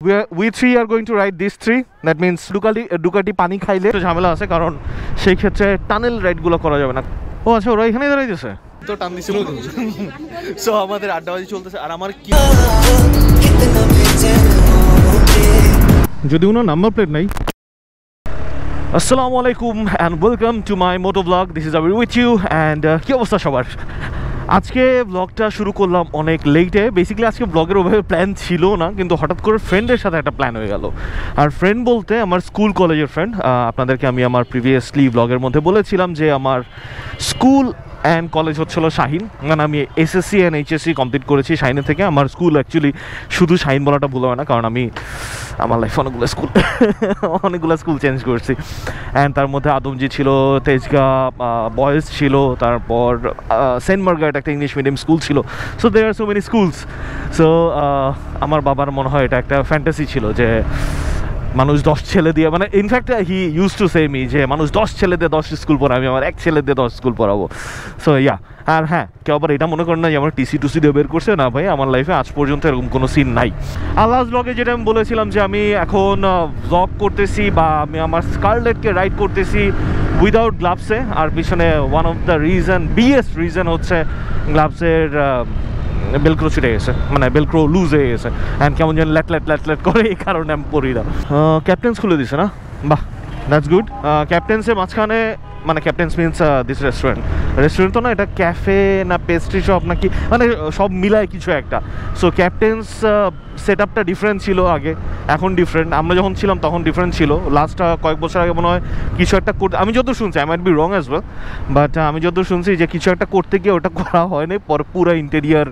We three are going to ride these three. That means Ducati পানি খাইলে একটু ঝামেলা আছে, কারণ সেই ক্ষেত্রে টানেল রাইডগুলো করা যাবে না। ও আচ্ছা, ওরা এখানেই দাঁড়াইতেছে তো, টান দিছিল। সো আমাদের আড্ডাবাজি চলতেছে, আর আমার কি যদি কোনো নাম্বার প্লেট নাই। আসসালামু আলাইকুম and welcome to my moto vlog. This is Abir with you and কি অবস্থা সবার? আজকে ব্লগটা শুরু করলাম অনেক লেটে। বেসিক্যালি আজকে ব্লগের ওভাবে প্ল্যান ছিল না, কিন্তু হঠাৎ করে ফ্রেন্ডের সাথে একটা প্ল্যান হয়ে গেল। আর ফ্রেন্ড বলতে আমার স্কুল কলেজের ফ্রেন্ড। আপনাদেরকে আমি আমার প্রিভিয়াসলি ব্লগের মধ্যে বলেছিলাম যে আমার স্কুল অ্যান্ড কলেজ হচ্ছিল শাহিন, মানে আমি এসএসসি অ্যান্ড এইচএসসি কমপ্লিট করেছি শাহিনের থেকে। আমার স্কুল অ্যাকচুয়ালি শুধু শাহিন বলাটা ভুল হয় না, কারণ আমি আমার লাইফে অনেকগুলো স্কুল চেঞ্জ করছি। অ্যান্ড তার মধ্যে আদমজি ছিল, তেজগাঁ বয়েজ ছিল, তারপর সেন্ট মার্গারেট একটা ইংলিশ মিডিয়াম স্কুল ছিল। So there are so many schools. So আমার বাবার মনে হয় এটা একটা ফ্যান্টাসি ছিল যে মানুষ 10 ছেলে দিয়ে, মানে in fact he use to say me যে মানুষ 10 ছেলে দিয়ে 10 স্কুল পড়াবে, আমি আমার এক ছেলে দিয়ে 10 স্কুল পড়াবো। সো ইয়া, আর হ্যাঁ, কেউ আবার এটা মনে করেন না যে আমার টিসি দিয়ে বের করছে, না ভাই, আমার লাইফে আজ পর্যন্ত এরকম কোনো সিন নাই। আর লাস্ট ব্লগে যেটা আমি বলেছিলাম যে আমি এখন ব্লগ করতেছি বা আমি আমার স্কারলেটকে রাইড করতেছি উইদাউট গ্লাভসে। আর পিছনে one of the biggest reason হচ্ছে গ্লাভসের বেলক্রো ছুটে গেছে, মানে বেলক্রো লুজ হয়ে গেছে অ্যান্ড কেমন যেন ল্যাট করে, এই কারণে আমি পড়ি না। ক্যাপ্টেন্স খুলে দিছে না, বাহ, দ্যাটস গুড। ক্যাপ্টেন্সের মাঝখানে, মানে ক্যাপ্টেন্স মিনস দিস রেস্টুরেন্ট তো না, এটা ক্যাফে না পেস্ট্রি শপ নাকি, মানে সব মিলায় কিছু একটা। সো ক্যাপ্টেন্স সেট আপটা ডিফারেন্ট ছিল আগে, এখন ডিফারেন্ট। আমরা যখন ছিলাম তখন ডিফারেন্ট ছিল। লাস্ট কয়েক বছর আগে মনে হয় কিছু একটা করতে, আমি যত শুনছি, I might be wrong as well, but আমি যত শুনছি যে কিছু একটা করতে গিয়ে ওটা করা হয়নি, পরে পুরো ইন্টেরিয়ার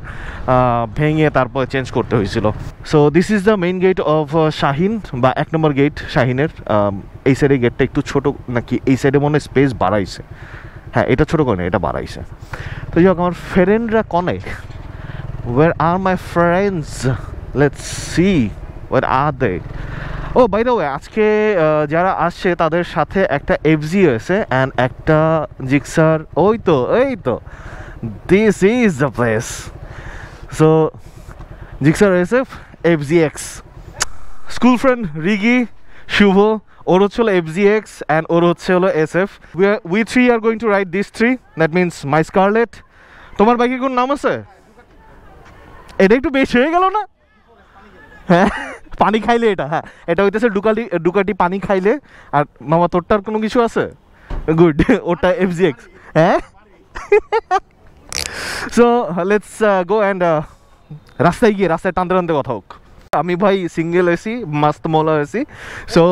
ভেঙে তারপর চেঞ্জ করতে হয়েছিল। So this is the main gate of Shaheen, বা 1 নম্বর গেট শাহিনের। এই সাইডে গেটটা একটু ছোটো নাকি, এই সাইডে মনে হয় স্পেস বাড়াইছে। হ্যাঁ, এটা ছোটো করে, এটা বাড়াইছে। তো যাই হোক, আমার ফ্রেন্ডরা কনে, where are my friends, let's see where are they. Oh by the way, আজকে যারা আসছে তাদের সাথে একটা এফজি আছে অ্যান্ড একটা জিক্সার। এই তো this is the place. So Gixxer SF, FGX, school friend Rigi, Shubho, ওর হচ্ছে হলো এফজিএক্স অ্যান্ড ওর হচ্ছে হলো SF. We three are going to ride this three, that means my Scarlet. তোমার বাইকের কোন নাম আছে? এটা একটু বেশি হয়ে গেল না? হ্যাঁ, পানি খাইলে এটা, হ্যাঁ, এটা হইতেছে ডুকাটি পানি খাইলে। আর মামা তোরটার কোনো কিছু আছে? গুড, ওটা এফজিএক্স। হ্যাঁ, সো লেটস গো অ্যান্ড রাস্তায় টানতে কথা হোক। আমি ভাই সিঙ্গেল এসি, মাস্ত মলা এসি। সো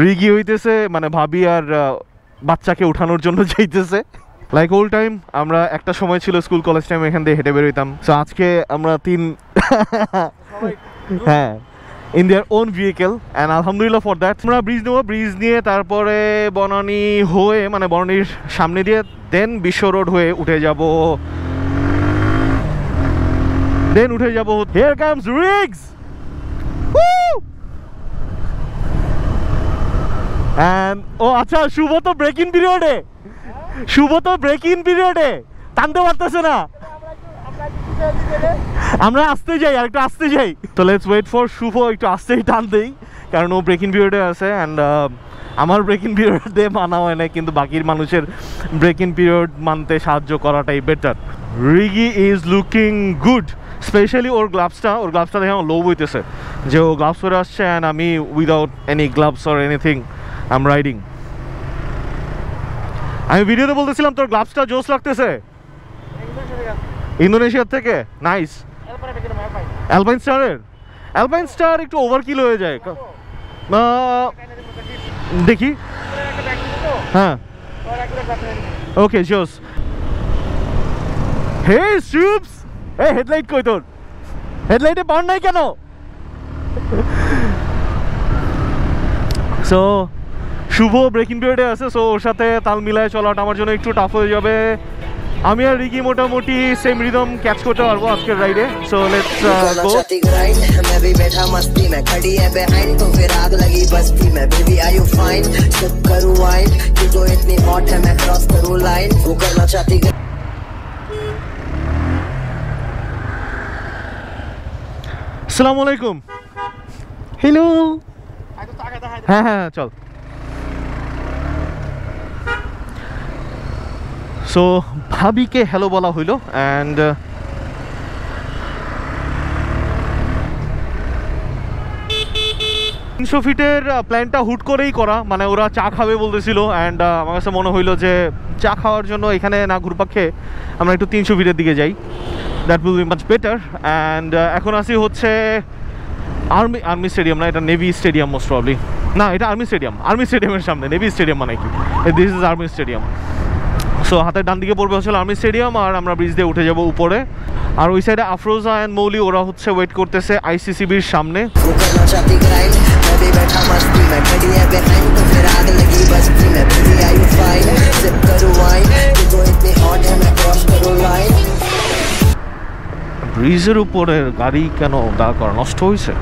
রিগি হইতেছে, মানে ভাবি আর বাচ্চাকে উঠানোর জন্য যাইতেছে। লাইক ওল্ড টাইম, আমরা একটা সময় ছিল স্কুল কলেজ টাইম এখান থেকে হেঁটে বেরোইতাম। সো আজকে আমরা 3 হ্যাঁ, in their own vehicle and আলহামদুলিল্লাহ ফর দ্যাট। আমরা ব্রিজ নেবো, ব্রিজ নিয়ে তারপরে বনানী হয়ে, মানে বনানীর সামনে দিয়ে দেন বিশ্ব রোড হয়ে উঠে যাব। Here comes Riggs! Woo! And আচ্ছা, শুভ তো ব্রেক ইন পিরিয়ডে টানতে পারতেছে না। আমরা আসতে যাই, আর একটু আসতে যাই। তো লেটস ওয়েট ফর শুভ একটু আসতেই টান দেই, কারণ ও ব্রেক ইন পিরিয়ডে আছে। অ্যান্ড আমার ব্রেক ইন পিরিয়ডে মানা হয় না, কিন্তু বাকির মানুষের ব্রেক ইন পিরিয়ড মানতে সাহায্য করাটাই better. Rigi is looking good, specially ওর গ্লাভসটা দেখে আমার লোভ হইতেছে যে ও গ্লাভস পরে আসছে অ্যান্ড আমি without any gloves or anything I am riding. আমি ভিডিওতে বলতেছিলাম তোর গ্লাভসটা জোস লাগতেছে, ইন্দোনেশিয়ার থেকে। নাইস। অ্যালপাইন স্টার একটু ওভারকিল হয়ে যায়, দেখি। হ্যাঁ, ওকে, জোস। হে শুভস, এই হেডলাইট কই তোর? হেডলাইটে বার্ন নাই কেন? সো শুভ ব্রেকিং পিরিয়ডে আছে, সো ওর সাথে তাল মিলায় চলাটা আমার জন্য একটু টাফ হয়ে যাবে। আমি আর রিগি মোটামুটি সেম রিদম ক্যাচ করতে পারবো আজকের রাইডে। So let's go. मैं भी बैठा मस्ती में, खड़ी है बिहाइंड तो फिर आग लगी बस्ती में। Baby are you fine, sip करूं वाइन, तू तो इतनी हॉट है मैं क्रॉस करूं लाइन। वो करना चाहती আসসালামু আলাইকুম। হ্যালো। হ্যাঁ হ্যাঁ চল। সো ভাবিকে হ্যালো বলা হইলো অ্যান্ড 300 ফিটের প্ল্যানটা হুট করেই করা, মানে ওরা চা খাবে বলতেছিল অ্যান্ড আমার কাছে মনে হইলো যে চা খাওয়ার জন্য এখানে না ঘুরপাক খেয়ে আমরা একটু 300 ফিটের দিকে যাই, that will be much better. And এখন আসি হচ্ছে আর্মি স্টেডিয়াম, না এটা নেভি স্টেডিয়াম মোস্ট প্রবলি, না এটা আর্মি স্টেডিয়ামের সামনে, নেভি স্টেডিয়াম মানে কি, this is army stadium. So হাতের ডান দিকে পড়বে হচ্ছে আর্মি স্টেডিয়াম আর আমরা ব্রিজ দিয়ে উঠে যাব উপরে। আর ওই সাইডে আফরোজা অ্যান্ড মৌলি ওরা হচ্ছে ওয়েট করতেছে আইসিসিবির সামনে। ব্রিজের উপরের গাড়ি কেন দাঁড় করা, নষ্ট হয়েছে?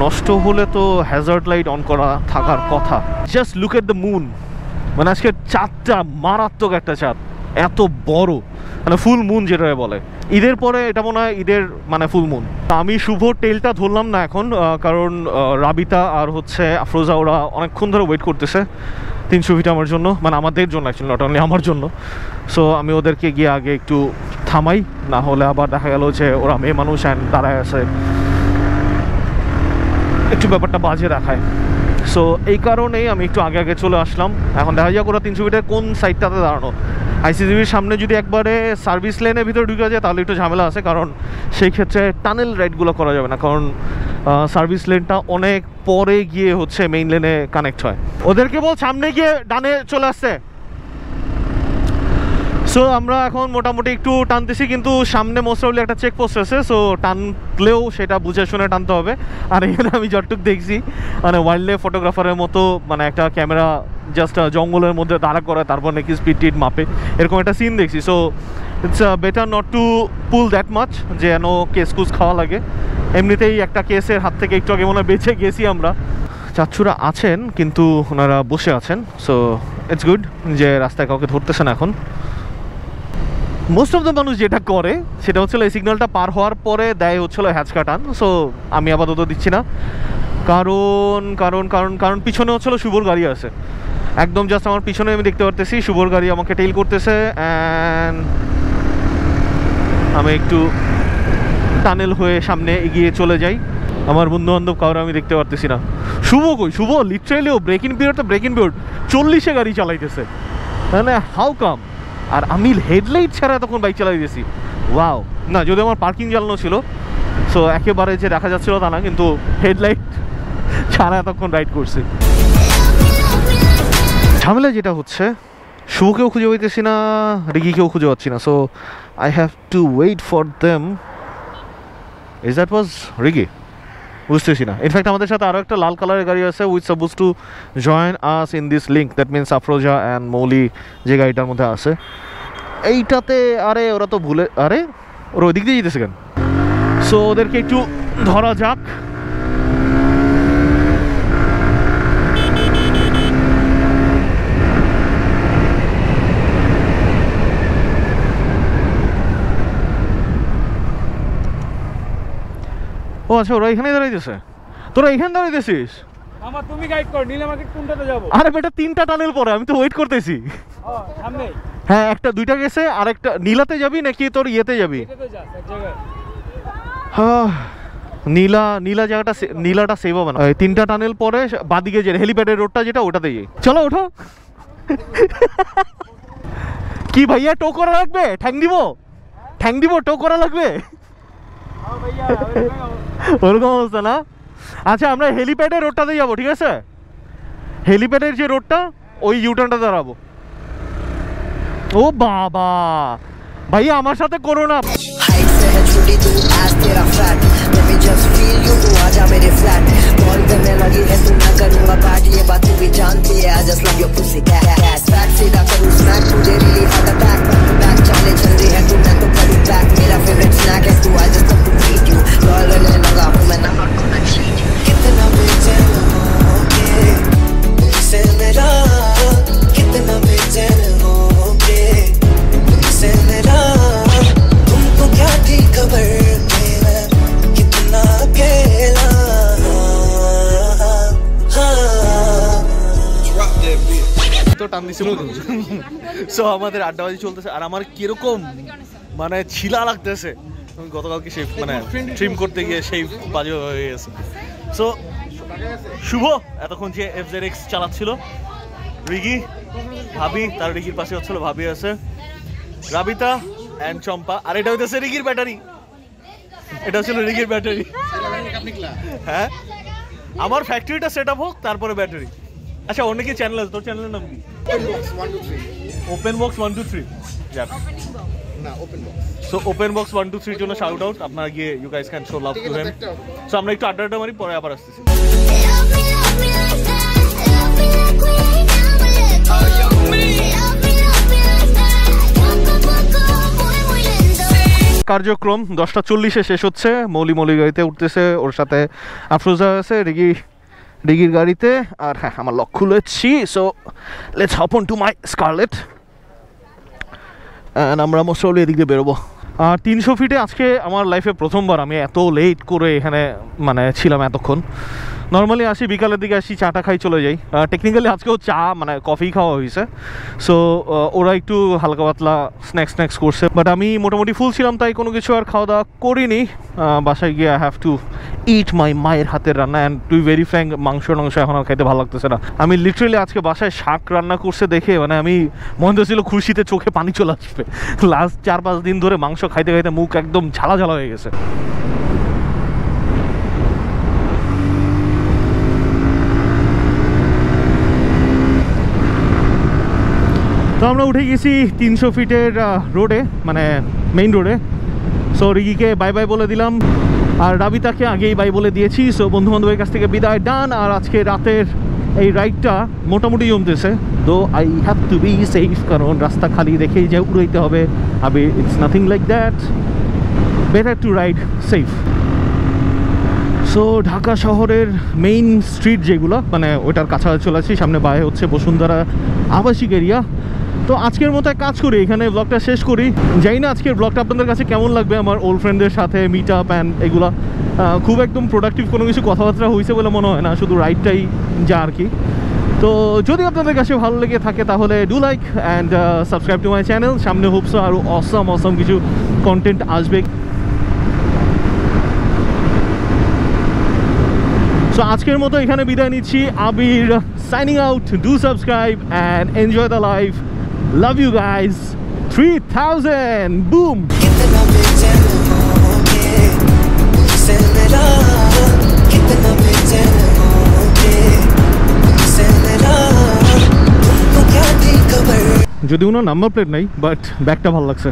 নষ্ট হলে তো হ্যাজার্ড লাইট অন করা থাকার কথা। Just look at the moon, মানে আজকে চাঁদটা মারাত্মক একটা চাঁদ, এত বড়, মানে ফুল মুন যেটা বলে। ঈদের পরে এটা মনে হয় ঈদের মানে ফুল মুন। আমি শুভ টেলটা ধরলাম না এখন, কারণ রাবিতা আর হচ্ছে আফরোজা ওরা অনেকক্ষণ ধরে ওয়েট করতেছে 300 ফিট আমার জন্য, মানে আমাদের জন্য অ্যাকচুয়ালি, নট অনলি আমার জন্য। সো আমি ওদেরকে গিয়ে আগে একটু থামাই, না হলে আবার দেখা গেল যে ওরা মেয়ে মানুষ অ্যান্ড দাঁড়ায় আছে, একটু ব্যাপারটা বাজে দেখায়। সো এই কারণেই আমি একটু আগে আগে চলে আসলাম। এখন দেখা যাক ওরা 300 ফিটের কোন সাইডটাতে দাঁড়ানো। আইসিসিবির সামনে যদি একবারে সার্ভিস লেনের ভিতরে ঢুকে যায় তাহলে একটু ঝামেলা আছে, কারণ সেই ক্ষেত্রে টানেল রাইডগুলো করা যাবে না, কারণ সার্ভিস লেনটা অনেক পরে গিয়ে হচ্ছে মেইন লেনে কানেক্ট হয়। ওদেরকে বল সামনে গিয়ে ডানে চলে আসছে। সো আমরা এখন মোটামুটি একটু টানতেছি, কিন্তু সামনে মোস্ট প্রবলি একটা চেকপোস্ট আছে, সো টানলেও সেটা বুঝে শুনে টানতে হবে। আর এখানে আমি যতটুকু দেখছি মানে ওয়াইল্ড লাইফ ফটোগ্রাফারের মতো, মানে একটা ক্যামেরা জাস্ট জঙ্গলের মধ্যে দাঁড়া করে তারপর নাকি স্পিড টিড মাপে, এরকম একটা সিন দেখছি। So it's better not to pool that much, যে যেন কেস কুস খাওয়া লাগে। এমনিতেই একটা কেসের হাত থেকে একটু আগে মনে হয় বেঁচে গেছি আমরা। চাচ্চুরা আছেন কিন্তু ওনারা বসে আছেন, সো ইটস গুড যে রাস্তায় কাউকে ধরতেছে না এখন। মোস্ট অফ দ্য মানুষ যেটা করে সেটা হচ্ছিল এই সিগন্যালটা পার হওয়ার পরে দেয় হচ্ছিল হ্যাচকা টান। সো আমি আপাতত দিচ্ছি না, কারণ কারণ কারণ কারণ পিছনে হচ্ছিল শুভর গাড়ি আছে, একদম জাস্ট আমার পিছনে আমি দেখতে পারতেছি শুভর গাড়ি আমাকে টেইল করতেছে। অ্যান্ড আমি একটু টানেল হয়ে সামনে এগিয়ে চলে যাই। আমার বন্ধু বান্ধব কাউরে আমি দেখতে পারতেছি না। শুভ কই? শুভ লিটারেলি ও ব্রেক ইন পিরিয়ড 40-এ গাড়ি চালাইতেছে, মানে হাউ কাম? আর আমি হেডলাইট ছাড়া তখন বাইক চালাই দিয়েছি। ওয়াও, না যদি আমার পার্কিং জ্বালানো ছিল, সো একেবারে যে দেখা যাচ্ছিল তা না, কিন্তু হেডলাইট ছাড়া এতক্ষণ রাইড করছি। ঝামেলা যেটা হচ্ছে, শুভকেও খুঁজে পাইতেছি না, রিগিকেও খুঁজে পাচ্ছি না। So I have to wait for them. Is that was Rigi? বুঝতেছি না। ইনফ্যাক্ট আমাদের সাথে আরও একটা লাল কালারের গাড়ি আছে with suppose to join us in this link, that means Afroza and Mouli যে গাড়িটার মধ্যে আছে এইটাতে। আরে ওরা তো ভুলে, আরে ওরা ওই দিক দিয়ে যেতেছে কেন? সো ওদেরকে একটু ধরা যাক। ও আচ্ছা, ওরা এখানেই দাঁড়াইতেছে। তোরা এখানে দাঁড়াইতেছিস? আমার তুমি গাইড কর, নীলা মার্কেট কোনটাতে যাব? আরে বেটা 3টা টানেল পরে, আমি তো ওয়েট করতেছি। সামনে? হ্যাঁ, একটা 2টা গেছে, আর একটা নীলাতে যাবি নাকি তোর ইয়েতে যাবি? এটাতে যা এক জায়গায়। হ্যাঁ, নীলা জায়গাটা, নীলাটা সেভ হবে না। 3টা টানেল পরে বাদিকে যে হেলিপ্যাডের রোডটা যেটা, ওটাতে যাই। চলো ওঠো। কি ভাইয়া, টো করা লাগবে? ঠ্যাং দিব টো করা লাগবে? ওরকম অবস্থা না? আচ্ছা, আমরা হেলিপ্যাডের রোডটাতে যাবো, ঠিক আছে? হেলিপ্যাডের যে রোডটা, ওই ইউটার্নটা দাঁড়াবো। ও বাবা, ভাইয়া আমার সাথে করো না। तुमको क्या ठीक खबर, कितना के টান দিছে সো আমাদের আড্ডাবাজি চলতেছে আর আমার কিরকম মানে ছিলা লাগতেছে আমি গতকালকে সেই মানে ট্রিম করতে গিয়ে সেই বাজে হয়ে গেছে সো শুভ এতক্ষণ যে FZX চালাচ্ছিল রিগি ভাবি তার রিগির পাশে হচ্ছিল ভাবি আছে রাবিতা অ্যান্ড চম্পা আর এটা হইতেছে রিগির ব্যাটারি এটা হচ্ছিল রিগির ব্যাটারি হ্যাঁ আমার ফ্যাক্টরিটা সেট আপ হোক তারপরে ব্যাটারি আচ্ছা অন্য কি চ্যানেল আছে তোর চ্যানেলের নাম কি ওপেন বক্স 123 যাক না open box so open box 123 এর জন্য শাউট আউট আপনারা গিয়ে you guys can show love to him so আমরা একটু আড্ডা মারি পরে আবার আসতেছি কার্যক্রম 10:40 শেষ হচ্ছে মৌলি গাড়িতে উঠতেছে ওর সাথে আফরোজা আছে রিগির গাড়িতে আর হ্যাঁ আমার লক খুলেছি so let's hop on to my Scarlet and আমরা মোস্টলি এদিক দিয়ে বেরোবো আর 300 ফিটে আজকে আমার লাইফে প্রথমবার আমি এত লেট করে এখানে মানে ছিলাম এতক্ষণ নর্মালি আসি বিকালের দিকে আসি চাটা খাই চলে যাই টেকনিক্যালি আজকেও চা মানে কফি খাওয়া হয়েছে সো ওরা একটু হালকা পাতলা স্ন্যাক্স করছে বাট আমি মোটামুটি ফুল ছিলাম তাই কোনো কিছু আর খাওয়া দাওয়া করিনি বাসায় গিয়ে আই হ্যাভ টু ইট মাই মায়ের হাতের রান্না অ্যান্ড টু ভেরি ফ্র্যাঙ্ক মাংস এখন আর খাইতে ভালো লাগতেছে না আমি লিটারেলি আজকে বাসায় শাক রান্না করছে দেখে মানে আমি মনে হচ্ছিল খুশিতে চোখে পানি চলে আসবে লাস্ট 4-5 দিন ধরে মাংস খাইতে খাইতে মুখ একদম ঝালা হয়ে গেছে তো আমরা উঠে গেছি 300 ফিটের রোডে মানে মেইন রোডে সো রিগিকে বাই বাই বলে দিলাম আর রাবিতাকে আগেই বাই বলে দিয়েছি সো বন্ধুবান্ধবের কাছ থেকে বিদায় ডান আর আজকে রাতের এই রাইডটা মোটামুটি জমতেছে তো I have two be safe কারণ রাস্তা খালি দেখেই যে উড়াইতে হবে আবে it's nothing like that better to ride safe so Dhaka শহরের মেইন স্ট্রিট যেগুলো মানে ওটার কাছাকাছি চলে আসছি সামনে বাইরে হচ্ছে বসুন্ধরা আবাসিক এরিয়া তো আজকের মতো কাজ করি এখানে ব্লগটা শেষ করি জানি না আজকের ব্লগটা আপনাদের কাছে কেমন লাগবে আমার ওল্ড ফ্রেন্ডদের সাথে মিট আপ অ্যান্ড এগুলা খুব একদম প্রোডাক্টিভ কোনো কিছু কথাবার্তা হয়েছে বলে মনে হয় না শুধু রাইডটাই যা আর কি তো যদি আপনাদের কাছে ভালো লেগে থাকে তাহলে do like and subscribe to my channel সামনে হোপস আরও অসম কিছু কন্টেন্ট আসবে সো আজকের মতো এখানে বিদায় নিচ্ছি Abir signing out do subscribe and enjoy the life love you guys 3000 boom कितना बेचैन होके से मेरा कितना बेचैन होके से मेरा तुमको क्या थी खबर যদি কোনো নাম্বার প্লেট নাই বাট ব্যাগটা ভালো লাগছে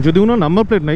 যদি কোনো নাম্বার প্লেট নাই